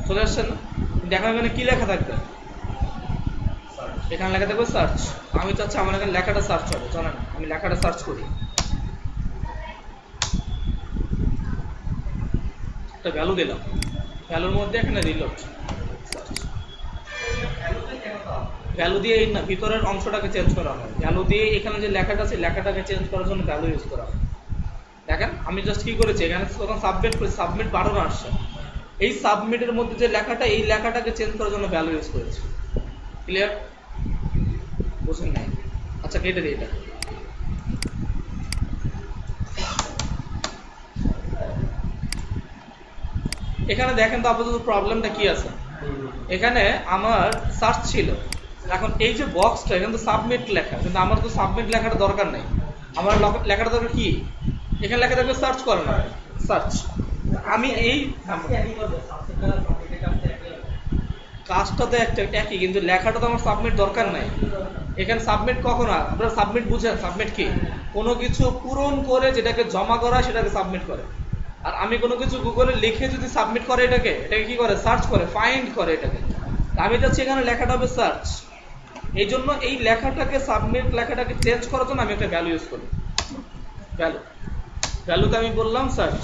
চলে আসছে না? দেখো এখানে কি লেখা থাকবে, এখানে লেখা থাকবে সার্চ। আমি চাচ্ছি আমার এখানে লেখাটা সার্চ হবে, চলেন আমি লেখাটা সার্চ করি, একটা ভ্যালু দিলাম, ভ্যালুর মধ্যে এখানে রিলোড, ভ্যালু দিয়ে এই না ভিতরের অংশটাকে চেঞ্জ করা হয়, ভ্যালু দিয়ে এখানে যে লেখাটা আছে লেখাটাকে চেঞ্জ করার জন্য ভ্যালু ইউজ করা হয়। দেখেন আমি জাস্ট কি করেছি, এখানে যখন সাবমিট করি, সাবমিট বাটন আসছে, এই সাবমিটের মধ্যে যে লেখাটা, এই লেখাটাকে চেঞ্জ করার জন্য ভ্যালু ইউজ করেছি। ক্লিয়ার? বুঝেন নাই? আচ্ছা কেটে দিই এটা। এখানে দেখেন তো আপাতত প্রবলেমটা কি আছে, এখানে আমার সার্চ ছিল, এখন এই যে বক্সটা এখানে তো সাবমিট লেখা, কিন্তু আমার তো সাবমিট লেখাটা দরকার নেই, আমার লেখাটা দরকার কি, এখানে লেখা থাকবে সার্চ করে না, সার্চ, আমি এই কাজটা তো একটা একই, কিন্তু লেখাটা তো আমার সাবমিট দরকার নাই। এখানে সাবমিট কখন হয়? আপনারা সাবমিট বুঝেন? সাবমিট কি? কোনো কিছু পূরণ করে যেটাকে জমা করা সেটাকে সাবমিট করে। আর আমি কোনো কিছু গুগলে লিখে যদি সাবমিট করে এটাকে কি করে? সার্চ করে, ফাইন্ড করে এটাকে। আমি যাচ্ছি এখানে লেখাটা হবে সার্চ। এই জন্য এই লেখাটাকে সাবমিট লেখাটাকে চেঞ্জ করার জন্য আমি একটা ভ্যালু ইউজ করি। ভ্যালুতে আমি বললাম সার্চ।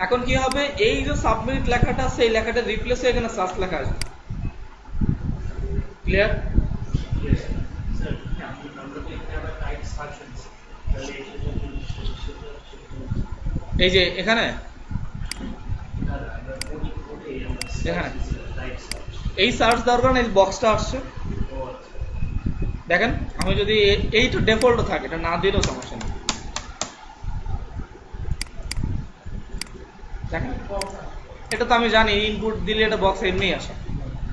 এখন কি হবে? এই যে সাবমিট লেখাটা সেই লেখাটা রিপ্লেস হয়ে এখানে সার্চ লেখা আসবে। ক্লিয়ার? এই যে এখানে এই সার্চ দেওয়ার কারণে এই বক্সটা আসছে। দেখেন আমি যদি এইটা ডিফল্ট থাকে, এটা না দিলেও সমস্যা নেই। দেখেন এটা তো আমি জানি ইনপুট দিলে এটা বক্স এমনি আসে।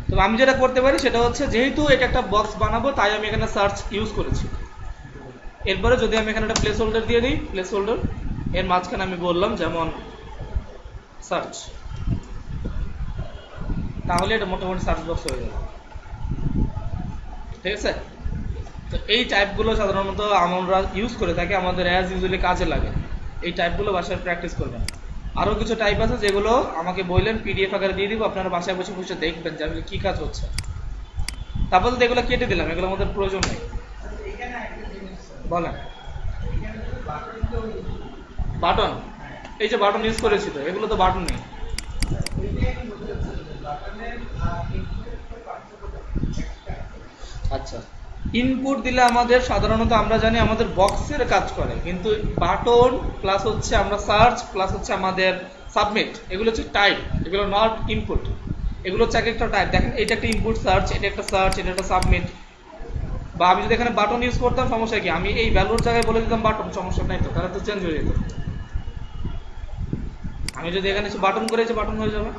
তো আমি যেটা করতে পারি সেটা হচ্ছে, যেহেতু এটা একটা বক্স বানাবো তাই আমি এখানে সার্চ ইউজ করেছি। এরপরে যদি আমি এখানে একটা প্লেস হোল্ডার দিয়ে দিই, প্লেস হোল্ডার এর মাঝখানে আমি বললাম যেমন সার্চ, তাহলে এটা মোটামুটি সার্চ বক্স হয়ে যাবে। ঠিক আছে? তো এই টাইপগুলো সাধারণত আমরা ইউজ করে থাকি, আমাদের অ্যাজ ইউজুয়ালি কাজে লাগে। এই টাইপগুলো বাসায় প্র্যাকটিস করবেন। আরও কিছু টাইপ আছে যেগুলো আমাকে বললেন পিডিএফ আকারে দিয়ে দিব, আপনারা বাসায় বসে বসে দেখবেন যে আসলে কী কাজ হচ্ছে। তারপর তো এগুলো কেটে দিলাম, এগুলো আমাদের প্রয়োজন নেই। বলেন। বাটন, এই যে বাটন ইউজ করেছি তো, এগুলো তো বাটন নেই। আচ্ছা, ইনপুট দিলে আমাদের সাধারণত আমরা জানি আমাদের বক্সের কাজ করে, কিন্তু বাটন প্লাস হচ্ছে আমরা সার্চ প্লাস হচ্ছে আমাদের সাবমিট, এগুলো হচ্ছে টাইপ, এগুলো নট ইনপুট। এগুলো হচ্ছে এক একটা টাইপ। দেখেন এটা একটা ইনপুট সার্চ, এটা একটা সার্চ, এটা একটা সাবমিট। বা আমি যদি এখানে বাটন ইউজ করতাম সমস্যা কি? আমি এই ভ্যালুর জায়গায় বলে দিতাম বাটন, সমস্যা নাই তো, তাহলে তো চেঞ্জ হয়ে যেত। আমি যদি এখানে বাটন করেছি বাটন হয়ে যাবে।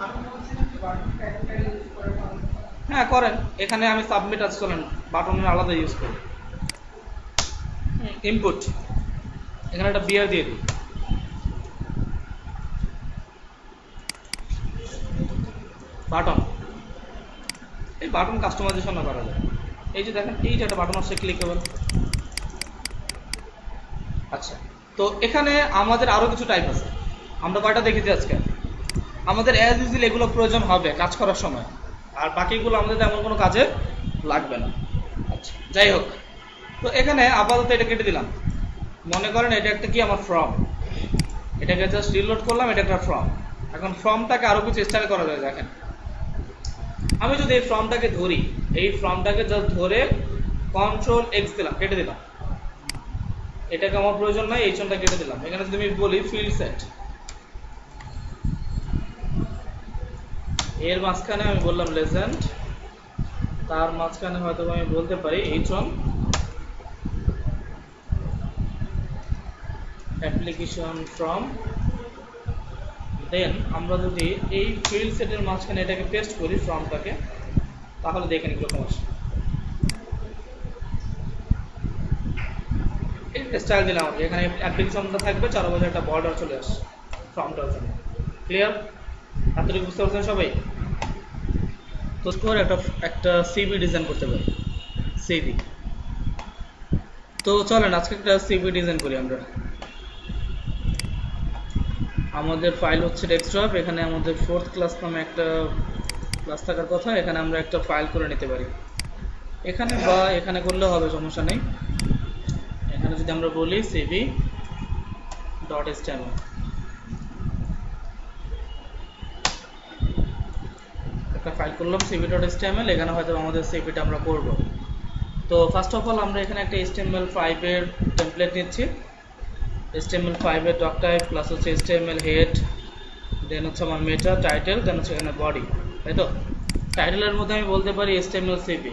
হ্যাঁ করেন, এখানে আমি সাবমিট আছে, চলেন বাটনের আলাদা ইউজ করি। ইনপুট, এখানে একটা বিয়ার দিয়ে দিই। বাটন, এই বাটন কাস্টমাইজেশন করা যায়। এই যে দেখেন এই যে একটা বাটন আসছে ক্লিকেবল। আচ্ছা, তো এখানে আমাদের আরো কিছু টাইপ আছে, আমরা কয়টা দেখেছি আজকে। আমাদের অ্যাজ ইউজুয়াল এগুলো প্রয়োজন হবে কাজ করার সময়, আর বাকিগুলো আমাদের তেমন কোনো কাজে লাগবে না। আচ্ছা যাই হোক, তো এখানে আপাতত এটা কেটে দিলাম। মনে করেন এটা একটা কি আমার ফর্ম, এটাকে জাস্ট রিলোড করলাম, এটা একটা ফর্ম। এখন ফর্মটাকে আরো কিছু স্টাইল করা যায়। দেখেন আমি যদি এই ফর্মটাকে ধরি, এই ফর্মটাকে জাস্ট ধরে কন্ট্রোল এক্স দিলাম, কেটে দিলাম। এটাকে আমার প্রয়োজন নাই, এই চনটা কেটে দিলাম। এখানে যদি আমি বলি ফিল্ড সেট, এর মাঝখানে আমি বললাম লেজেন্ড, তার মাঝখানে হয়তো আমি বলতে পারি এইচন অ্যাপ্লিকেশন ফ্রম। দেন আমরা যদি এই ফিল্ড সেটের মাঝখানে এটাকে পেস্ট করি ফর্মটাকে, তাহলে দেখেন কিরকম আসে। এই স্টাইল দিলাম, এখানে অ্যাপ্লিকেশনটা থাকবে, 4 বছর একটা বর্ডার চলে আসে ফর্মটার জন্য। ক্লিয়ার? এতটুকু বুঝতে পারছেন সবাই? তো তোর একটা সিভি ডিজাইন করতে পারি, সিভি। তো চলেন আজকে একটা সিভি ডিজাইন করি আমরা। আমাদের ফাইল হচ্ছে ডেস্কটপ, এখানে আমাদের 4th ক্লাস নামে একটা ক্লাস থাকার কথা, এখানে আমরা একটা ফাইল করে নিতে পারি। এখানে বা এখানে করলেও হবে, সমস্যা নেই। এখানে যদি আমরা বলি cv.html, একটা ফাইল করলাম cv.html, এখানে হয়তো আমাদের সিভিটা আমরা করব। তো ফার্স্ট অফ অল আমরা এখানে একটা HTML5 এর টেমপ্লেট নিচ্ছি। HTML5 এর ডক টাইপ প্লাস হচ্ছে HTML হেড, দেন হচ্ছে আমার মেটা টাইটেল, দেন হচ্ছে এখানে বডি, তাই তো? টাইটেলের মধ্যে আমি বলতে পারি HTML CV।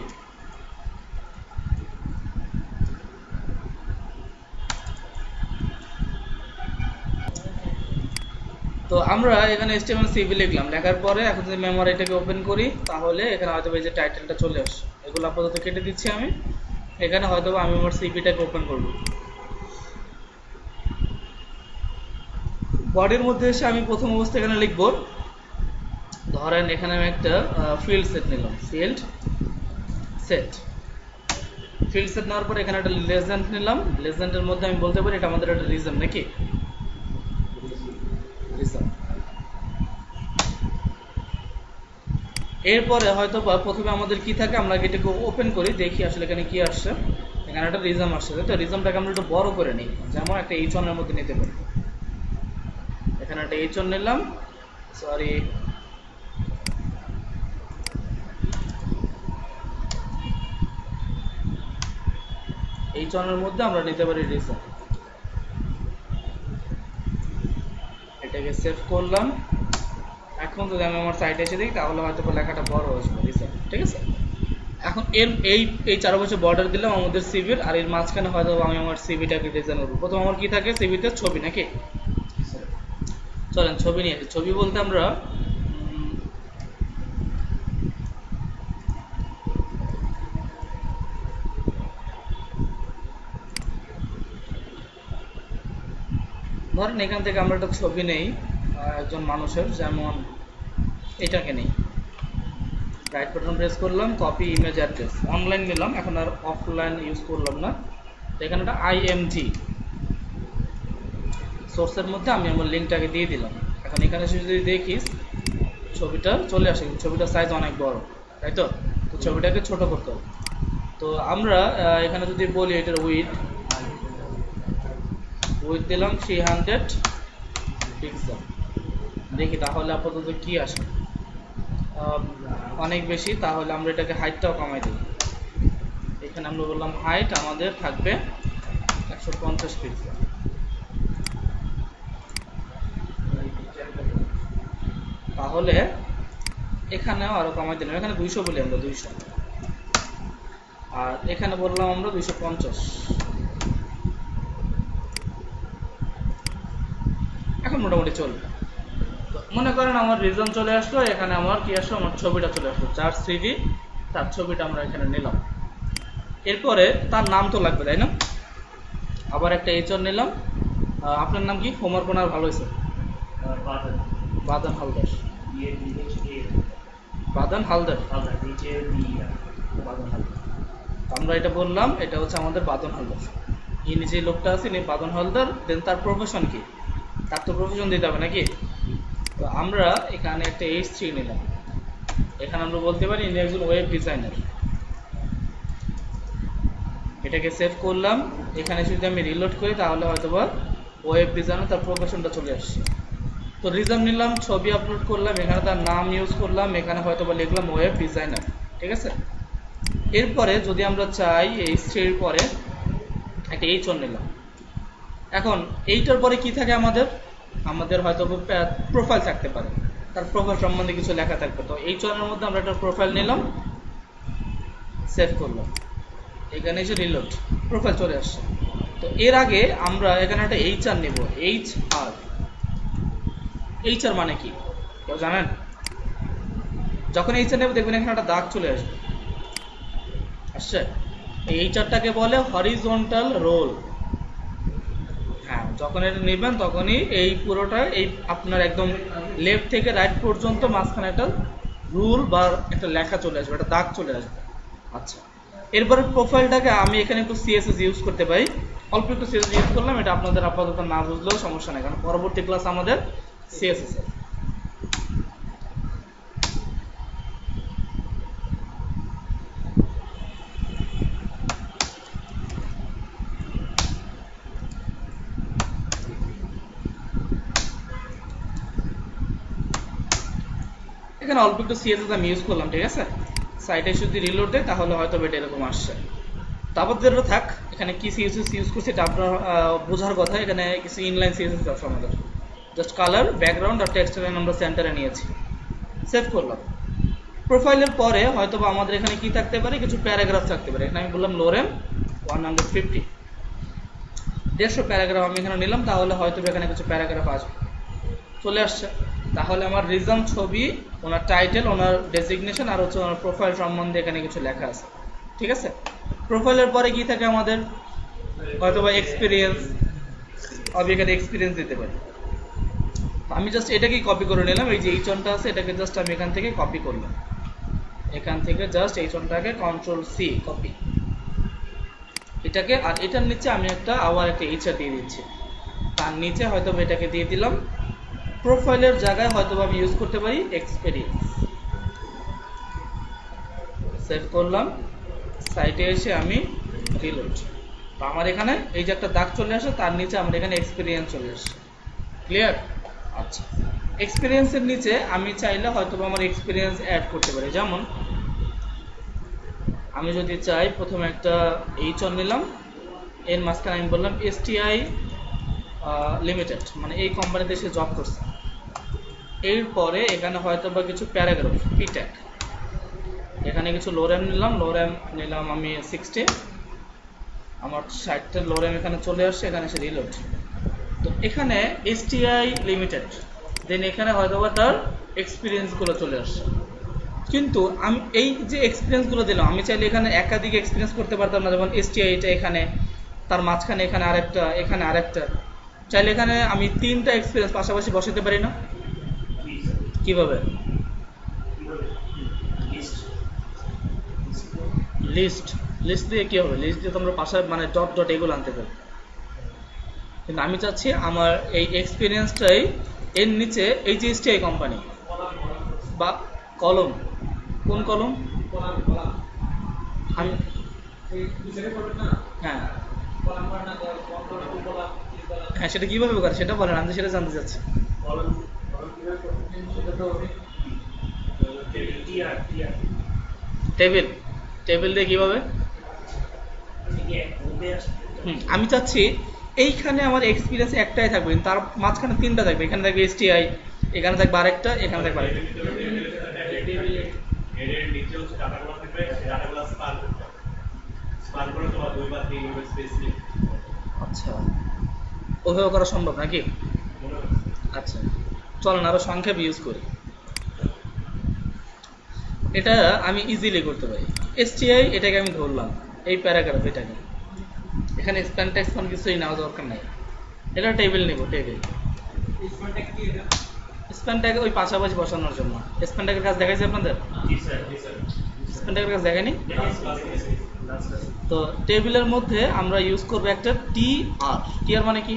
তো আমরা এখানে HTML CV লিখলাম, লেখার পরে এখন যদি মেমোরি এটাকে ওপেন করি তাহলে এখানে হয়তো এই যে টাইটেলটা চলে আসে। এগুলো আপাতত কেটে দিচ্ছি আমি। এখানে হয়তো আমি আমার সিভিটাকে ওপেন করব। বডির মধ্যে এসে আমি প্রথম অবস্থায় এখানে লিখব, ধরেন এখানে আমি একটা ফিল্ড সেট নিলাম, ফিল্ড সেট নেওয়ার পরে এখানে একটা লেজেন্ড নিলাম, লেজেন্ডের মধ্যে আমি বলতে পারি এটা আমাদের একটা রিজন নাকি, রিজন। এরপরে হয়তো বা প্রথমে আমাদের কি থাকে, আমরা এটাকে ওপেন করি, দেখি আসলে এখানে কি আসছে। এখানে একটা রিজম আসছে, তো রিজমটাকে আমরা একটু বড় করে নিই, যেমন একটা H1 এর মধ্যে নিতে পারি। এখানে একটা H1 নিলাম, সরি H1 এর মধ্যে আমরা নিতে পারি রিজম। এটাকে সেভ করলাম। এখন যদি আমি আমার সাইটে এসে দেখি তাহলে হয়তো লেখাটা বড় হয়েছে রিজম, ঠিক আছে। এখন এই চারপাশে বর্ডার দিলাম আমাদের সিভির, আর এর মাঝখানে হয়তো আমি আমার সিভিটাকে ডিজাইন করবো। প্রথম আমার কি থাকে, সিভিতে ছবি নাকি, চলেন ছবি নিয়ে আসি। ছবি বলতে আমরা ধরেন এখান থেকে আমরা একটা ছবি নেই একজন মানুষের, যেমন এটাকে নেই, রাইট বাটন প্রেস করলাম, কপি ইমেজ অ্যাড্রেস, অনলাইন নিলাম, এখন আর অফলাইন ইউজ করলাম না। তো এখানে একটা IMG সোর্সের মধ্যে আমি আমার লিঙ্কটাকে দিয়ে দিলাম। এখন এখানে যদি দেখিস ছবিটা চলে আসে, ছবিটার সাইজ অনেক বড়, তাই তো, তো ছবিটাকে ছোট করতে হবে। তো আমরা এখানে যদি বলি এটার উইথ দিলাম 300 পিক্সেল, দেখি তাহলে আপাতত কি আসে, অনেক বেশি, তাহলে আমরা এটাকে হাইটটাও কমাই দিই। এখানে আমরা বললাম হাইট আমাদের থাকবে 150 পিক্সেল। তাহলে এখানেও আরো কমাই দিলাম, এখানে 200 বলি আমরা, 200, আর এখানে বললাম আমরা 250। এখন মোটামুটি চলবে। মনে করেন আমার রিজন চলে আসলো, এখানে আমার কি আসলো, আমার ছবিটা চলে আসলো, যার সিভি তার ছবিটা আমরা এখানে নিলাম। এরপরে তার নাম তো লাগবে, তাই না, আবার একটা H1 নিলাম। আপনার নাম কি, হোমওয়ার্ক কোনার ভালো হয়েছে, বাদন হালদার, বাদন হালদার, বাদন হালদার। আমরা এটা বললাম, এটা হচ্ছে আমাদের বাদন হালদার, ইনি যে লোকটা আছে ইনি বাদন হালদার। দেন তার প্রফেশন কি, তার তো প্রফেশন দিতে হবে নাকি। তো আমরা এখানে একটা H3 নিলাম, এখানে আমরা বলতে পারি ইনি একজন ওয়েব ডিজাইনার। এটাকে সেভ করলাম। এখানে যদি আমি রিলোড করি তাহলে হয়তো বা ওয়েব ডিজাইনার তার প্রফেশনটা চলে আসছে। তো রিজন নিলাম, ছবি আপলোড করলাম, এখানে তার নাম ইউজ করলাম, এখানে হয়তো বা লিখলাম ওয়েব ডিজাইনার, ঠিক আছে। এরপরে যদি আমরা চাই H3 এর পরে একটা H1 নিলাম। এখন এইটার পরে কি থাকে আমাদের হয়তো প্রোফাইল থাকতে পারে, তার প্রোফাইল সম্বন্ধে কিছু লেখা থাকবে। তো H1 এর মধ্যে আমরা একটা প্রোফাইল নিলাম, সেভ করলাম, এখানে এসে রিলোড, প্রোফাইল চলে আসছে। তো এর আগে আমরা এখানে একটা HR নেব, HR মানে কি কেউ জানেন? যখন HR নেব দেখবেন এখানে একটা দাগ চলে আসবে, আসছে। এই HRটাকে বলে হরিজন্টাল রোল। হ্যাঁ, যখন এটা নেবেন তখনই এই পুরোটা, এই আপনার একদম লেফট থেকে রাইট পর্যন্ত মাঝখানে একটা রুল বা একটা লেখা চলে আসবে, একটা দাগ চলে আসবে। আচ্ছা, এরপরে প্রোফাইলটাকে আমি এখানে একটু CSS ইউজ করতে পারি, অল্প একটু CSS ইউজ করলাম। এটা আপনাদের আপাতত না বুঝলেও সমস্যা নেই, কারণ পরবর্তী ক্লাস আমাদের CSS এর। এখানে অল্প একটু CSS আমি ইউজ করলাম, ঠিক আছে। সাইটে যদি রিলোড দেয় তাহলে হয়তো এটা এরকম আসছে। তারপর যেটা থাক, এখানে কি CSS ইউজ করছি এটা আপনার বোঝার কথা। এখানে কিছু ইনলাইন CSS আছে আমাদের, জাস্ট কালার, ব্যাকগ্রাউন্ড আর টেক্সট লাইন আমরা সেন্টারে নিয়েছি, সেভ করলাম। প্রোফাইলের পরে হয়তো বা আমাদের এখানে কি থাকতে পারে, কিছু প্যারাগ্রাফ থাকতে পারে। এখানে আমি বললাম লোরেম 150, 150 প্যারাগ্রাফ আমি এখানে নিলাম, তাহলে হয়তো এখানে কিছু প্যারাগ্রাফ আসবে, চলে আসছে। তাহলে আমার রিজন, ছবি, ওনার টাইটেল, ওনার ডেজিগনেশন আর হচ্ছে ওনার প্রোফাইল সম্বন্ধে এখানে কিছু লেখা আছে, ঠিক আছে। প্রোফাইলের পরে কি থাকে আমাদের, হয়তো বা এক্সপিরিয়েন্স, আমি এখানে এক্সপিরিয়েন্স দিতে পারি। আমি জাস্ট এটাকেই কপি করে নিলাম, এই যে H1 টা আছে এটাকে জাস্ট আমি এখান থেকে কপি করলাম, এখান থেকে জাস্ট H1 টাকে কন্ট্রোল সি কপি এটাকে, আর এটার নিচে আমি আবার একটা HR দিয়ে দিচ্ছি, তার নিচে হয়তো এটাকে দিয়ে দিলাম। প্রোফাইলের জায়গায় হয়তো আমি ইউজ করতে পারি এক্সপেরিয়েন্স। সেভ করলাম, সাইটে এসে আমি রিলোড, আমার এখানে এই যে একটা দাগ চলে আসে, তার নিচে আমার এখানে এক্সপেরিয়েন্স চলে আসে। ক্লিয়ার? আচ্ছা, এক্সপেরিয়েন্সের নিচে আমি চাইলে হয়তো আমার এক্সপেরিয়েন্স অ্যাড করতে পারি। যেমন আমি যদি চাই প্রথমে একটা H1 নিলাম, এর মাঝখানে আমি বললাম STI লিমিটেড, মানে এই কোম্পানিতে সে জব করছে। এরপরে এখানে হয়তো বা কিছু প্যারাগ্রাফ পিট্যাগ, এখানে কিছু লো র্যাম নিলাম আমি 60, আমার 60টা লো র্যাম এখানে চলে আসছে, এখানে এসে রিলোড। তো এখানে STI লিমিটেড, দেন এখানে হয়তো বা তার এক্সপিরিয়েন্সগুলো চলে আসছে। কিন্তু আমি এই যে এক্সপিরিয়েন্সগুলো দিলাম, আমি চাইলে এখানে একাধিক এক্সপিরিয়েন্স করতে পারতাম না, যেমন STI এটা এখানে, তার মাঝখানে এখানে আরেকটা, এখানে আরেকটা, চাইলে এখানে আমি 3টা এক্সপিরিয়েন্স পাশাপাশি বসাতে পারি না? কিভাবে? লিস্ট দিয়ে কি হবে? লিস্ট দিয়ে তোমরা পাশে মানে ডট ডট এগুলো আনতে পারো, কিন্তু আমি চাচ্ছি আমার এই এক্সপিরিয়েন্সটাই এর নিচে এই যে STI কোম্পানি বা কলম, কোন কলম? আমি হ্যাঁ হ্যাঁ, সেটা কিভাবে করে সেটা বলেন, আমি সেটা জানতে চাচ্ছি। টেবিল দিয়ে কিভাবে? আমি চাচ্ছি এইখানে আমার এক্সপিরিয়েন্স একটাই থাকবে, তার মাঝখানে 3টা থাকবে, এখানে থাকবে STI, এখানে থাকবে আরেকটা, এখানে থাকবে আরেকটা। আচ্ছা, ওভাবে করা সম্ভব নাকি? আচ্ছা, চলেন আরো সংক্ষেপে ইউজ করি। এটা আমি ইজিলি করতে পারি। STI এটাকে আমি ধরলাম, এই প্যারাগ্রাফ এটাকে, এখানে স্প্যান ট্যাক্স কিছুই নেওয়া দরকার নাই, এটা টেবিল নেব, টেবিল স্প্যান ট্যাগ ওই পাশাপাশি বসানোর জন্য। স্প্যান ট্যাগের কাজ দেখাইছে আপনাদের? স্প্যান ট্যাগের কাজ দেখায়নি? তো টেবিলের মধ্যে আমরা ইউজ করবো একটা টিআর মানে কি?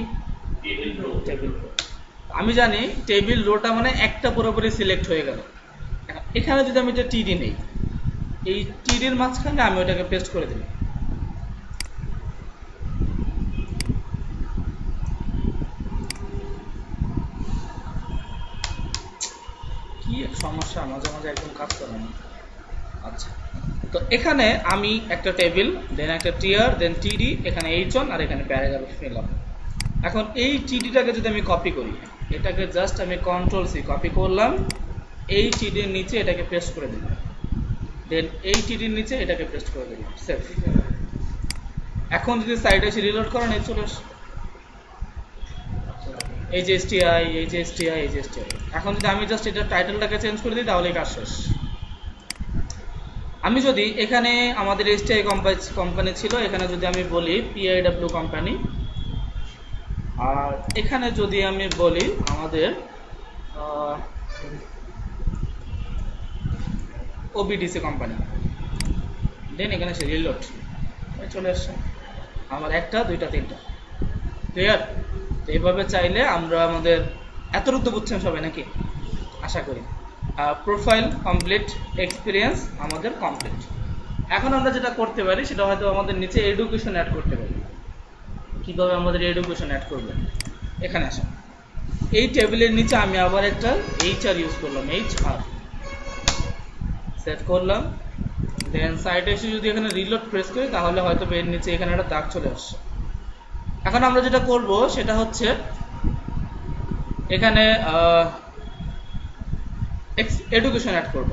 টেবিল। আমি জানি টেবিল রোটা মানে একটা পুরোপুরি সিলেক্ট হয়ে গেল। এখানে যদি আমি এটা টিডি নেই, এই টিডির মাঝখানে আমি ওটাকে পেস্ট করে দিই। কি সমস্যা, মাঝে মাঝে একদম কাজ করে না। আচ্ছা, তো এখানে আমি একটা টেবিল, দেন একটা টিআর, দেন টিডি, এখানে H1 আর এখানে প্যারাগ্রাফ নিলাম। এখন এই টিডিটাকে যদি আমি কপি করি, এটাকে জাস্ট আমি কন্ট্রোল সি কপি করলাম, এই টিডির নিচে এটাকে পেস্ট করে দিলাম, দেন এই টিডির নিচে এটাকে পেস্ট করে দিলাম, সেভ। এখন যদি সাইডে এসে রিলোড করেন, এই চলে আসে এই যে STI, এই যে STI, এই যে STI। এখন যদি আমি জাস্ট এটা টাইটেলটাকে চেঞ্জ করে দিই, তাহলে কাজ শেষ। আমি যদি এখানে আমাদের STI কোম্পানি ছিল, এখানে যদি আমি বলি PIW কোম্পানি, আর এখানে যদি আমি বলি আমাদের OBDC কোম্পানি, দেন এখানে সে রিলোড চলে আসছে আমার 1টা 2টা 3টা। ক্লিয়ার? তো এইভাবে চাইলে আমরা আমাদের এতটুকু বুঝছেন সবাই নাকি? আশা করি। প্রোফাইল কমপ্লিট, এক্সপিরিয়েন্স আমাদের কমপ্লিট। এখন আমরা যেটা করতে পারি সেটা হয়তো আমাদের নিচে এডুকেশন অ্যাড করতে পারি। কিভাবে আমাদের এডুকেশন অ্যাড করবে? এখানে আসেন, এই টেবিলের নিচে আমি আবার একটা HR ইউজ করলাম, HR সেভ করলাম, দেন সাইডে এসে যদি এখানে রিলোড প্রেস করি, তাহলে হয়তো এর নিচে এখানে একটা দাগ চলে আসছে। এখন আমরা যেটা করব সেটা হচ্ছে এখানে এডুকেশন অ্যাড করব।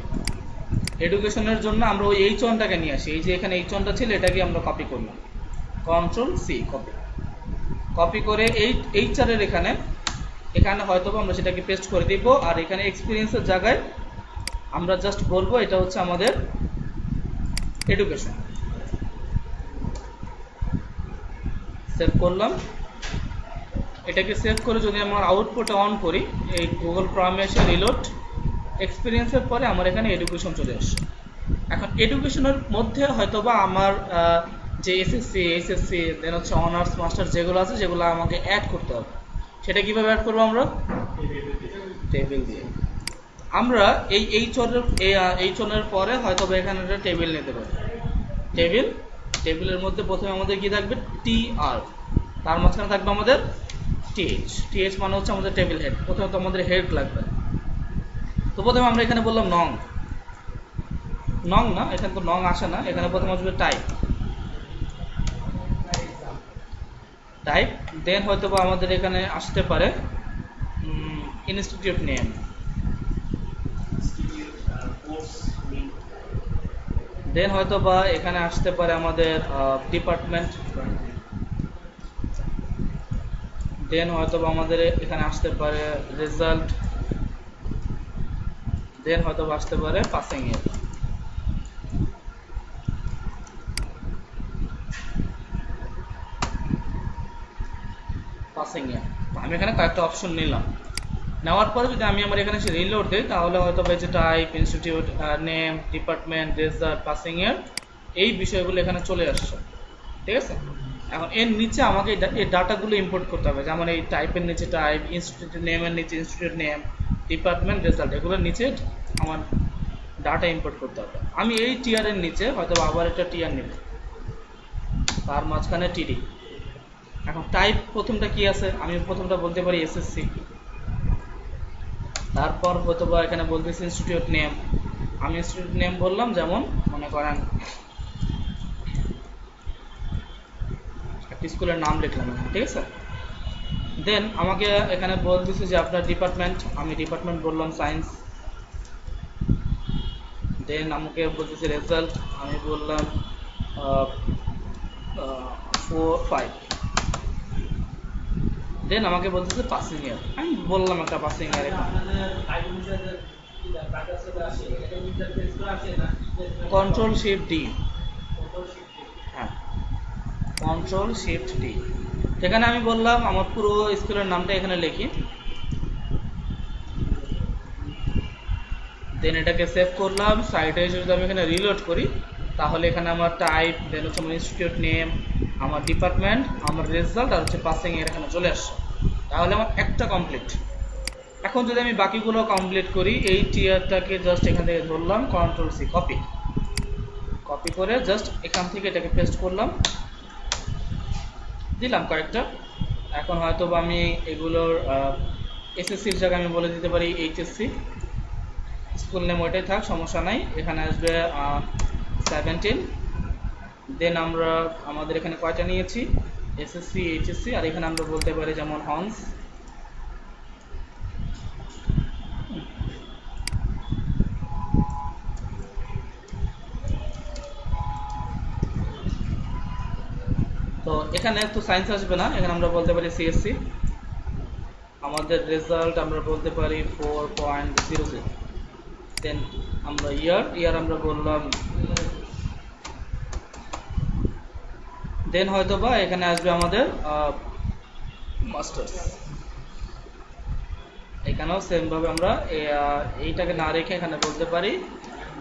এডুকেশনের জন্য আমরা ওই H1টাকে নিয়ে আসি, এই যে এখানে H1টা ছিল, এটাকে আমরা কপি করলাম, কন্ট্রোল সি কপি করে এই HR এর এখানে হয়তো আমরা সেটাকে পেস্ট করে দিব, আর এখানে এক্সপিরিয়েন্সের জায়গায় আমরা জাস্ট বলবো এটা হচ্ছে আমাদের এডুকেশন। সেভ করলাম, এটাকে সেভ করে যদি আমার আউটপুটে অন করি, এই গুগল ক্রমে এসে রিলোড এক্সপিরিয়েন্সের পরে আমার এখানে এডুকেশন চলে আসছে। এখন এডুকেশনের মধ্যে হয়তোবা আমার যে এসএসসি এইচএসসি দেন হচ্ছে অনার্স মাস্টার যেগুলো আছে সেগুলো আমাকে অ্যাড করতে হবে। সেটা কিভাবে অ্যাড করবো আমরা? টেবিল দিয়ে। আমরা এই চনের পরে হয়তোবা এখানে একটা টেবিল নিতে পারি। টেবিলের মধ্যে প্রথমে আমাদের কি থাকবে? টি আর, তার মাঝখানে থাকবে আমাদের টিএইচ মানে হচ্ছে আমাদের টেবিল হেড। প্রথমে তো আমাদের হেড লাগবে। তো প্রথমে আমরা এখানে বললাম নং না, এখানে তো নং আসে না, এখানে প্রথমে আসবে টাইপ। দেন হয়তো বা আমাদের এখানে আসতে পারে ইনস্টিটিউট নেম। দেন হয়তো বা এখানে আসতে পারে আমাদের ডিপার্টমেন্ট। দেন হয়তো বা আমাদের এখানে আসতে পারে রেজাল্ট। দেন হয়তো বা আসতে পারে পাসিং ইয়ার। আমি এখানে কয়েকটা অপশন নিলাম। নেওয়ার পরে যদি আমি আমার এখানে এসে রিলোড দিই, তাহলে হয়তো বা যে type, institute name, department, result, passing ইয়ার, এই বিষয়গুলো এখানে চলে আসছে। ঠিক আছে। এখন এর নিচে আমাকে এই ডাটাগুলো ইম্পোর্ট করতে হবে। যেমন এই টাইপের নিচে টাইপ, ইনস্টিটিউট নেমের নিচে ইনস্টিটিউট নেম, ডিপার্টমেন্ট, রেজাল্ট, এগুলোর নিচে আমার ডাটা ইম্পোর্ট করতে হবে। আমি এই টিয়ারের নিচে হয়তো আবার একটা টিয়ার নেব, তার মাঝখানে টিডি। এখন টাইপ প্রথমটা কি আছে? আমি প্রথমটা বলতে পারি এসএসসি। তারপর হয়তো বা এখানে বলতেছি ইনস্টিটিউট নেম। আমি ইনস্টিটিউট নেম বললাম, যেমন মনে করেন একটা স্কুলের নাম লিখলাম, ঠিক আছে। দেন আমাকে এখানে বলতেছে যে আপনার ডিপার্টমেন্ট, আমি ডিপার্টমেন্ট বললাম সায়েন্স। দেন আমাকে বলতেছে রেজাল্ট, আমি বললাম 4-5। দেন আমাকে বলতেছে পাসিং ইয়ার, আমি বললাম একটা পাসিং ইয়ার। কন্ট্রোল শিফট ডি, হ্যাঁ কন্ট্রোল শিফট ডি। এখানে আমি বললাম আমার পুরো স্কুলের নামটা এখানে লিখি। দেন এটাকে সেভ করলাম। সাইটে এসে যদি আমি এখানে রিলোড করি, তাহলে এখানে আমার টাইপ, দেন হচ্ছে আমার ইনস্টিটিউট নেম, আমার ডিপার্টমেন্ট, আমার রেজাল্ট আর হচ্ছে পাসিং এর এখানে চলে আসছে। তাহলে আমার একটা কমপ্লিট। এখন যদি আমি বাকিগুলো কমপ্লিট করি, এই টিয়ারটাকে জাস্ট এখান থেকে ধরলাম, কন্ট্রোল সি, কপি করে জাস্ট এখান থেকে এটাকে পেস্ট করলাম, দিলাম কয়েকটা। এখন হয়তো আমি এগুলোর এসএসসির জায়গায় আমি বলে দিতে পারি এইচএসসি। স্কুল নেম ওইটাই থাক, সমস্যা নাই। এখানে আসবে 17। দেন আমরা আমাদের এখানে কয়টা নিয়েছি? এসএসসি, এইচএসসি, আর এখানে আমরা বলতে পারি যেমন হন্স। তো এখানে তো সায়েন্স আসবে না, এখানে আমরা বলতে পারি সিএসসি। আমাদের রেজাল্ট আমরা বলতে পারি 4.00। দেন আমরা ইয়ার আমরা বললাম। দেন হয়তো বা এখানে আসবে আমাদের মাস্টার্স। এখানেও সেম ভাবে আমরা এইটাকে না রেখে এখানে বলতে পারি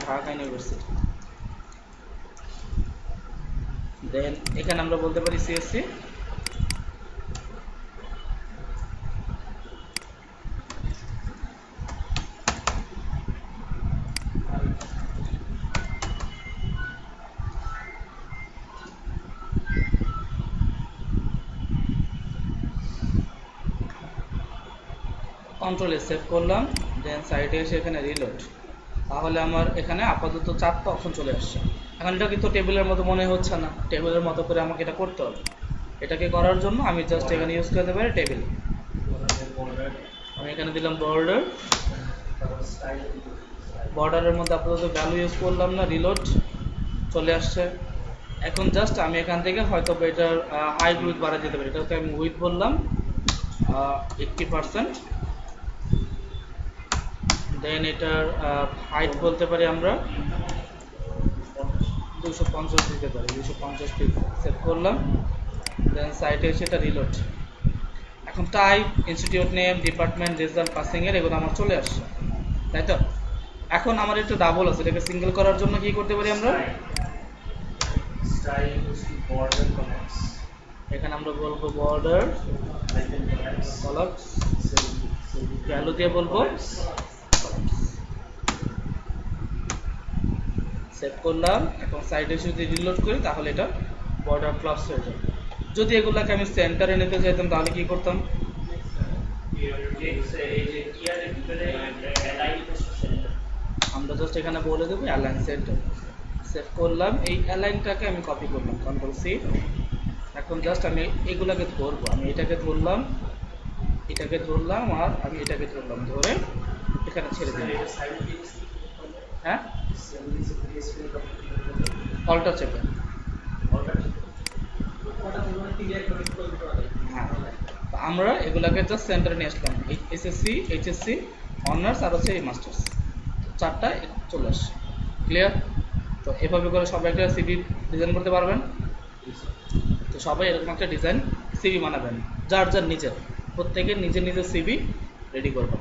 ঢাকা ইউনিভার্সিটি। দেন এখানে আমরা বলতে পারি সিএসসি। কন্ট্রোলে সেভ করলাম। দেন সাইডে এসে এখানে রিলোড। তাহলে আমার এখানে আপাতত 4টা অপশন চলে আসছে। এখন এটা কিন্তু টেবিলের মতো মনে হচ্ছে না, টেবিলের মতো করে আমাকে এটা করতে হবে। এটাকে করার জন্য আমি জাস্ট এখানে ইউজ করতে পারি টেবিল। আমি এখানে দিলাম বর্ডার। বর্ডারের মধ্যে আপাতত ভ্যালু ইউজ করলাম না, রিলোড চলে আসছে। এখন জাস্ট আমি এখান থেকে হয়তো এটার হাইট উইথ বাড়া যেতে পারি। এটাকে আমি উইথ বললাম 80%। দেন এটার হাইট বলতে পারি আমরা 250 দিতে পারি, 250 সেভ করলাম। দেন সাইটে এসে এটা রিলোড। এখন type, institute name, department, result, passing এর এগুলো আমার চলে আসছে, তাই তো? এখন আমার একটা ডাবল আছে, এটাকে সিঙ্গেল করার জন্য কি করতে পারি আমরা? স্টাইল বর্ডার কলামস, এখানে আমরা বলবো বর্ডার কলামস, ভ্যালু দিয়ে বলবো সেভ করলাম। এখন সাইডে যদি রিলোড করি তাহলে এটা বর্ডার ক্লাস হয়ে যাবে। যদি এগুলাকে আমি সেন্টারে নিতে চাইতাম তাহলে কি করতাম? আমরা জাস্ট এখানে বলে দেবো অ্যালাইন সেন্টার, সেভ করলাম। এই অ্যালাইনটাকে আমি কপি করলাম, কন্ট্রোল সি। এখন জাস্ট আমি এগুলাকে ধরবো, আমি এটাকে ধরলাম, এটাকে ধরলাম, আর আমি এটাকে ধরলাম, ধরে এখানে ছেড়ে দিলাম। হ্যাঁ, অল্টার চেপে, হ্যাঁ। তো আমরা এগুলাকে জাস্ট সেন্টারে নিয়ে আসলাম, এসএসসি, এইচএসসি, অনার্স আর হচ্ছে এই মাস্টার্স, চারটা চলে আসছে। ক্লিয়ার? তো এভাবে করে সবাই একটা সিভি ডিজাইন করতে পারবেন। তো সবাই এরকম একটা ডিজাইন সিভি বানাবেন, যার যার নিজের, প্রত্যেকের নিজের নিজের সিভি রেডি করবেন।